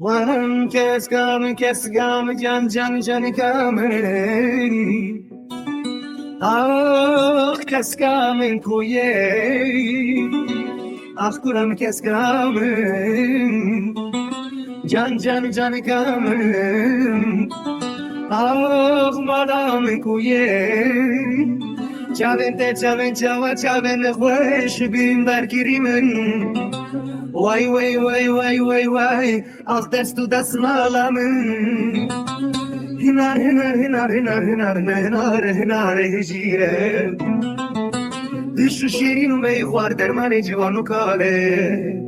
Varım keskamı can kamı. Ah keskamı kuye. Ah kuram keskamı. Can kamı. Ah madam kuye. Çaven hoş bin berkirimin. Vay ah destu desmalamın. Hinar hicire. Düşü şirin ve var dermanı civanu kale.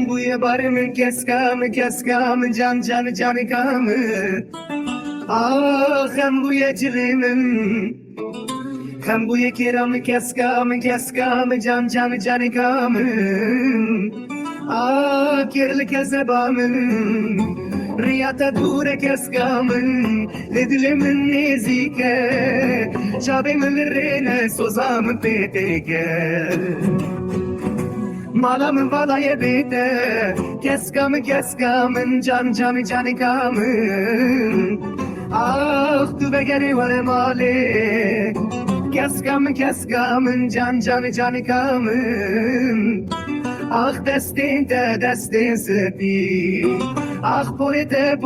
Buye barımın keskamı can kamı. Ah hem buye cilimin. Hem buye kiramı keskamı can kamı. Ah kirli kezebamın. Riyata dure keskamın. Lidilimin nezike. Çabimin rene sozamın peteke. Malamın valaya bite. Keskamın can kamın. Ah tu begeri vale male. Keskamın can kamın. Ah destin sepi. Ah porite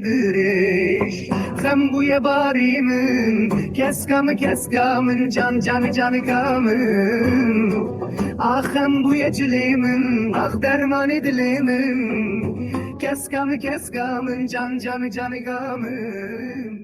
diriş. Hem buye barimin. Keskamın can kamın. Ah hem buye cilimin. Ah derman dilimin. Keskamın can kamın.